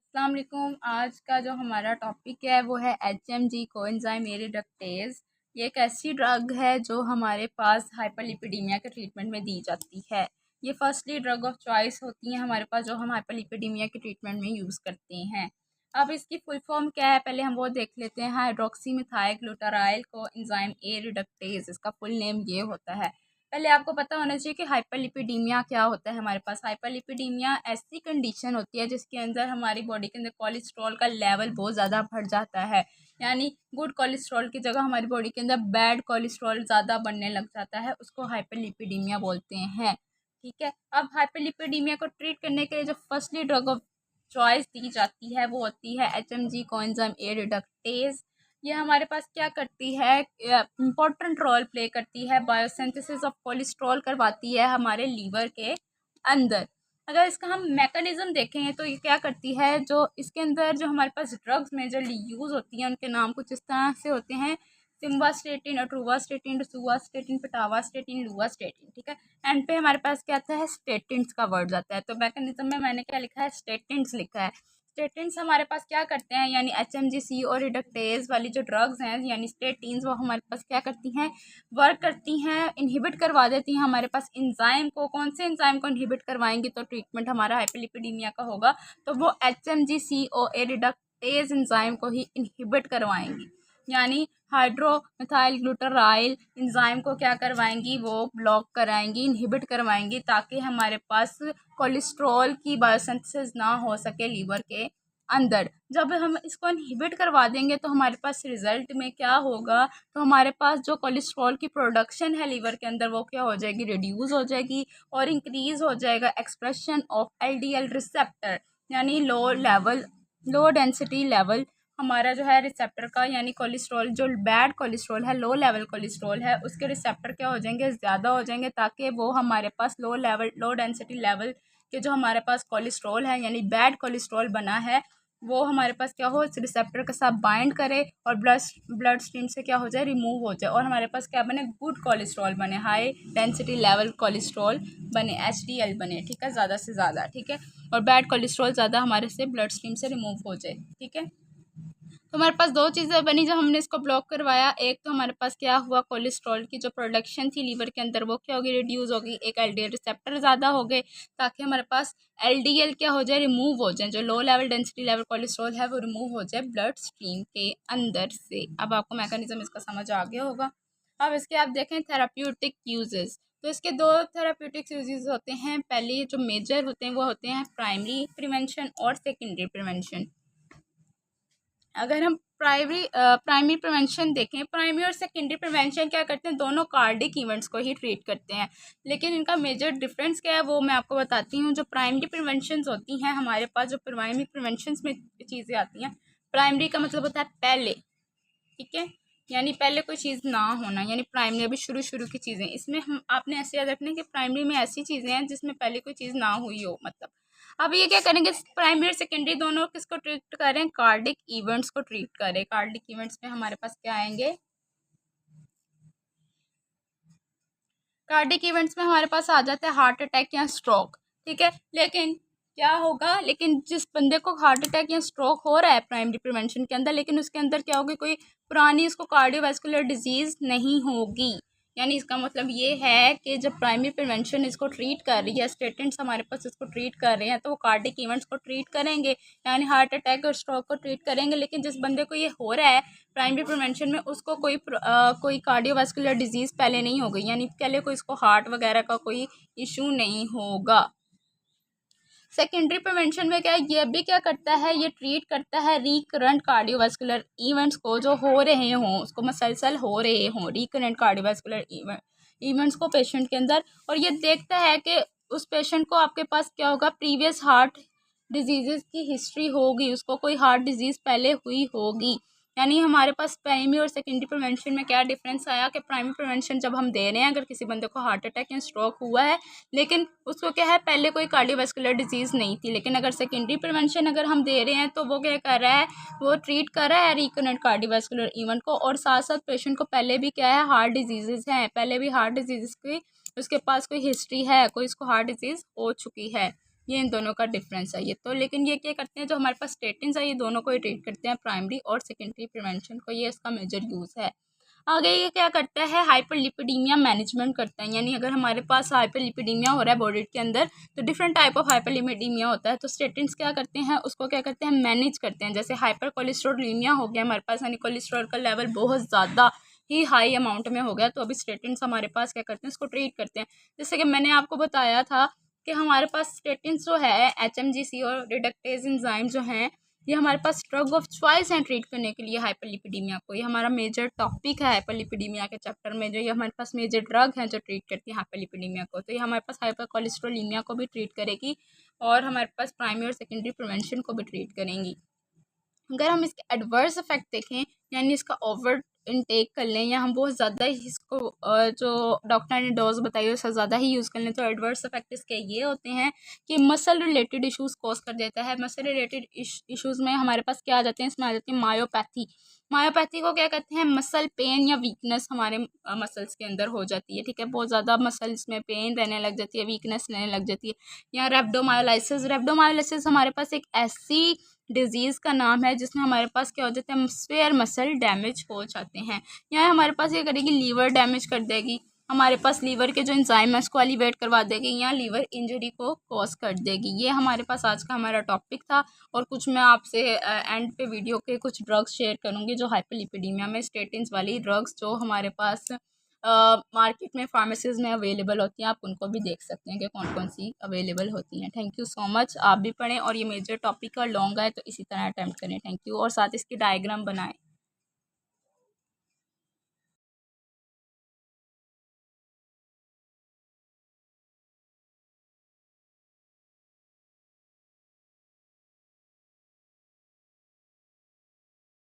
अस्सलाम वालेकुम। आज का जो हमारा टॉपिक है वो है HMG कोएंजाइम ए रिडक्टेज। ये एक ऐसी ड्रग है जो हमारे पास हाइपरलिपिडीमिया के ट्रीटमेंट में दी जाती है। ये फर्स्टली ड्रग ऑफ चॉइस होती है हमारे पास, जो हम हाइपरलिपिडीमिया के ट्रीटमेंट में यूज़ करते हैं। अब इसकी फुल फॉर्म क्या है, पहले हम वो देख लेते हैं। Hydroxy methyl glutaryl coenzyme A reductase, इसका फुल नेम ये होता है। पहले आपको पता होना चाहिए कि हाइपरलिपिडीमिया क्या होता है। हमारे पास हाइपरलिपिडीमिया ऐसी कंडीशन होती है जिसके अंदर हमारी बॉडी के अंदर कोलेस्ट्रॉल का लेवल बहुत ज़्यादा बढ़ जाता है। यानी गुड कोलेस्ट्रॉल की जगह हमारी बॉडी के अंदर बैड कोलेस्ट्रॉल ज़्यादा बनने लग जाता है, उसको हाइपरलिपिडीमिया बोलते हैं। ठीक है। अब हाइपरलिपिडीमिया को ट्रीट करने के लिए जो फर्स्टली ड्रग ऑफ चॉइस दी जाती है वो होती है HMG कोएंजाइम ए रिडक्टेज। ये हमारे पास क्या करती है, इम्पोर्टेंट रोल प्ले करती है, बायोसिंथेसिस ऑफ कोलेस्ट्रॉल करवाती है हमारे लीवर के अंदर। अगर इसका हम मैकेनिज्म देखें तो ये क्या करती है, जो इसके अंदर जो हमारे पास ड्रग्स मेजरली यूज़ होती हैं उनके नाम कुछ इस तरह से होते हैं: सिम्वास्टेटिन, अट्रोवास्टेटिन, डोसुवास्टेटिन, पिटावास्टेटिन, लुवास्टेटिन। ठीक है। एंड पे हमारे पास क्या आता है, स्टेटिन्स का वर्ड आता है। तो मैकेनिज्म में मैंने क्या लिखा है, स्टेटिन्स लिखा है। स्टेटिन्स हमारे पास क्या करते हैं, यानी HMG-CoA और रिडक्टेज वाली जो ड्रग्स हैं यानी स्टेटिन्स, वो हमारे पास क्या करती हैं, वर्क करती हैं, इनहिबिट करवा देती हैं हमारे पास एंजाइम को। कौन से एंजाइम को इनहिबिट करवाएंगी तो ट्रीटमेंट हमारा हाइपरलिपिडीमिया का होगा, तो वो HMG-CoA रिडक्टेज एंजाइम को ही इनहिबिट करवाएंगी। यानी हाइड्रो मिथाइल ग्लूटाराइल एंजाइम को क्या करवाएंगी, वो ब्लॉक कराएंगी, इनहिबिट करवाएंगी, ताकि हमारे पास कोलेस्ट्रॉल की बायोसिंथेसिस ना हो सके लीवर के अंदर। जब हम इसको इनहिबिट करवा देंगे तो हमारे पास रिजल्ट में क्या होगा, तो हमारे पास जो कोलेस्ट्रॉल की प्रोडक्शन है लीवर के अंदर वो क्या हो जाएगी, रिड्यूस हो जाएगी, और इंक्रीज हो जाएगा एक्सप्रेशन ऑफ LDL रिसेप्टर। यानी लो डेंसिटी लेवल हमारा जो है रिसेप्टर का, यानी कोलेस्ट्रॉल जो बैड कोलेस्ट्रॉल है, लो लेवल कोलेस्ट्रॉल है, उसके रिसेप्टर क्या हो जाएंगे, ज़्यादा हो जाएंगे, ताकि वो हमारे पास लो डेंसिटी लेवल के जो हमारे पास कोलेस्ट्रॉल है यानी बैड कोलेस्ट्रॉल बना है, वो हमारे पास क्या हो, इस रिसेप्टर के साथ बाइंड करे और ब्लड स्ट्रीम से क्या हो जाए, रिमूव हो जाए, और हमारे पास क्या बने, गुड कोलेस्ट्रॉल बने, हाई डेंसिटी लेवल कोलेस्ट्रॉल बने, HDL बने। ठीक है, ज़्यादा से ज़्यादा। ठीक है। और बैड कोलेस्ट्रॉल ज़्यादा हमारे से ब्लड स्ट्रीम से रिमूव हो जाए। ठीक है। तो हमारे पास दो चीज़ें बनी जब हमने इसको ब्लॉक करवाया। एक तो हमारे पास क्या हुआ, कोलेस्ट्रॉल की जो प्रोडक्शन थी लीवर के अंदर वो क्या होगी, रिड्यूस होगी। एक LDL रिसेप्टर ज़्यादा हो गए, ताकि हमारे पास LDL क्या हो जाए, रिमूव हो जाए, जो low level density level cholesterol है वो रिमूव हो जाए ब्लड स्ट्रीम के अंदर से। अब आपको मैकेनिज्म इसका समझ आ गया होगा। अब इसके आप देखें थेराप्यूटिक यूजेस। तो इसके दो थेराप्यूटिक यूजेस होते हैं। पहले जो मेजर होते हैं वो होते हैं प्राइमरी प्रिवेंशन और सेकेंडरी प्रिवेंशन। अगर हम प्राइमरी प्रिवेंशन देखें, प्राइमरी और सेकेंडरी प्रिवेंशन क्या करते हैं, दोनों कार्डिक इवेंट्स को ही ट्रीट करते हैं, लेकिन इनका मेजर डिफरेंस क्या है वो मैं आपको बताती हूँ। जो प्राइमरी प्रिवेंशन होती हैं हमारे पास, जो प्राइमरी प्रिवेंशन में चीज़ें आती हैं, प्राइमरी का मतलब होता है पहले। ठीक है। यानी पहले कोई चीज़ ना होना, यानी प्राइमरी अभी शुरू शुरू की चीज़ें। इसमें हम आपने ऐसे याद रखना है कि प्राइमरी में ऐसी चीज़ें हैं जिसमें पहले कोई चीज़ ना हुई हो, मतलब। अब ये क्या करेंगे, प्राइमरी और सेकेंडरी दोनों किसको ट्रीट करें, कार्डिक इवेंट्स को ट्रीट करें। कार्डिक इवेंट्स में हमारे पास क्या आएंगे, कार्डिक इवेंट्स में हमारे पास आ जाता है हार्ट अटैक या स्ट्रोक। ठीक है। लेकिन क्या होगा, लेकिन जिस बंदे को हार्ट अटैक या स्ट्रोक हो रहा है प्राइमरी प्रिवेंशन के अंदर, लेकिन उसके अंदर क्या होगी, कोई पुरानी उसको कार्डियोवास्कुलर डिजीज़ नहीं होगी। यानी इसका मतलब ये है कि जब प्राइमरी प्रिवेंशन इसको ट्रीट कर रही है, स्टेटेंट्स हमारे पास इसको ट्रीट कर रहे हैं, तो वो कार्डिक इवेंट्स को ट्रीट करेंगे, यानी हार्ट अटैक और स्ट्रोक को ट्रीट करेंगे। लेकिन जिस बंदे को ये हो रहा है प्राइमरी प्रिवेंशन में, उसको कोई कार्डियोवास्कुलर डिजीज़ पहले नहीं हो गई, यानी पहले कोई इसको हार्ट वगैरह का कोई इशू नहीं होगा। सेकेंडरी प्रिवेंशन में क्या है, ये भी क्या करता है, ये ट्रीट करता है रिकरेंट कार्डियोवास्कुलर इवेंट्स को, जो हो रहे हों, उसको मसलसल हो रहे हों, रिकरेंट कार्डियोवास्कुलर इवेंट्स को पेशेंट के अंदर। और ये देखता है कि उस पेशेंट को आपके पास क्या होगा, प्रीवियस हार्ट डिजीज़ की हिस्ट्री होगी, उसको कोई हार्ट डिजीज़ पहले हुई होगी। यानी हमारे पास प्राइमरी और सेकेंडरी प्रिवेंशन में क्या डिफरेंस आया कि प्राइमरी प्रिवेंशन जब हम दे रहे हैं, अगर किसी बंदे को हार्ट अटैक या स्ट्रोक हुआ है, लेकिन उसको क्या है, पहले कोई कार्डियोवास्कुलर डिजीज़ नहीं थी, लेकिन अगर सेकेंडरी प्रिवेंशन अगर हम दे रहे हैं तो वो क्या कर रहा है, वो ट्रीट कर रहा है रिकरेंट कार्डियोवास्कुलर इवेंट को, और साथ साथ पेशेंट को पहले भी क्या है, हार्ट डिजीज़ हैं, पहले भी हार्ट डिजीज़ की उसके पास कोई हिस्ट्री है, कोई इसको हार्ट डिजीज़ हो चुकी है। ये इन दोनों का डिफरेंस है ये तो। लेकिन ये क्या करते हैं, जो हमारे पास स्टेटिन्स है ये दोनों को ही ट्रीट करते हैं, प्राइमरी और सेकेंडरी प्रिवेंशन को, ये इसका मेजर यूज़ है। आगे ये क्या करता है, हाइपरलिपिडीमिया मैनेजमेंट करता है। यानी अगर हमारे पास हाइपरलिपिडीमिया हो रहा है बॉडी के अंदर, तो डिफरेंट टाइप ऑफ हाइपरलिपिडीमिया होता है, तो स्टेटिन्स क्या करते हैं, उसको क्या करते हैं, मैनेज करते हैं। जैसे हाइपर कोलेस्ट्रोलिमिया हो गया हमारे पास, यानी कोलेस्ट्रॉल का लेवल बहुत ज़्यादा ही हाई अमाउंट में हो गया, तो अभी स्टेटिन्स हमारे पास क्या करते हैं, इसको ट्रीट करते हैं। जैसे कि मैंने आपको बताया था कि हमारे पास स्टेटिन्स जो है HMGC और रिडक्टेज एंजाइम जो हैं, ये हमारे पास ड्रग ऑफ चॉइस हैं ट्रीट करने के लिए हाइपरलिपिडीमिया को। ये हमारा मेजर टॉपिक है हाइपरलिपिडीमिया के चैप्टर में, जो ये हमारे पास मेजर ड्रग हैं जो ट्रीट करती है हाइपरलिपिडीमिया को। तो ये हमारे पास हाइपर कोलेस्ट्रोलीमिया को भी ट्रीट करेगी और हमारे पास प्राइमरी और सेकेंडरी प्रिवेंशन को भी ट्रीट करेंगी। अगर हम इसके एडवर्स इफेक्ट देखें, यानी इसका ओवर इनटेक कर लें या हम बहुत ज़्यादा ही इसको जो डॉक्टर ने डोज बताई है उससे ज़्यादा ही यूज़ कर लें, तो एडवर्स इफेक्ट इसके ये होते हैं कि मसल रिलेटेड इश्यूज़ कॉज कर देता है। मसल रिलेटेड इश्यूज़ में हमारे पास क्या आ जाते हैं, इसमें आ जाती है मायोपैथी। मायोपैथी को क्या कहते हैं, मसल पेन या वीकनेस हमारे मसल्स के अंदर हो जाती है, ठीक है, बहुत ज़्यादा मसल्स में पेन रहने लग जाती है, वीकनेस रहने लग जाती है। या रेब्डोमायोलाइसिस, रेब्डोमायोलाइसिस हमारे पास एक ऐसी डिजीज़ का नाम है जिसमें हमारे पास क्या हो जाता है, स्फेयर मसल डैमेज हो जाते हैं। या हमारे पास ये करेगी लीवर डैमेज कर देगी, हमारे पास लीवर के जो एंजाइम है उसको एलिवेट करवा देगी, या लीवर इंजरी को कॉज कर देगी। ये हमारे पास आज का हमारा टॉपिक था। और कुछ मैं आपसे एंड पे वीडियो के कुछ ड्रग्स शेयर करूँगी जो हाइपरलिपिडीमिया में स्टेटिन्स वाली ड्रग्स जो हमारे पास मार्केट में फार्मेसीज़ में अवेलेबल होती हैं, आप उनको भी देख सकते हैं कि कौन कौन सी अवेलेबल होती हैं। थैंक यू सो मच, आप भी पढ़ें और ये मेजर टॉपिक का लॉन्ग है तो इसी तरह अटैम्प्ट करें। थैंक यू, और साथ इसकी डायग्राम बनाएं।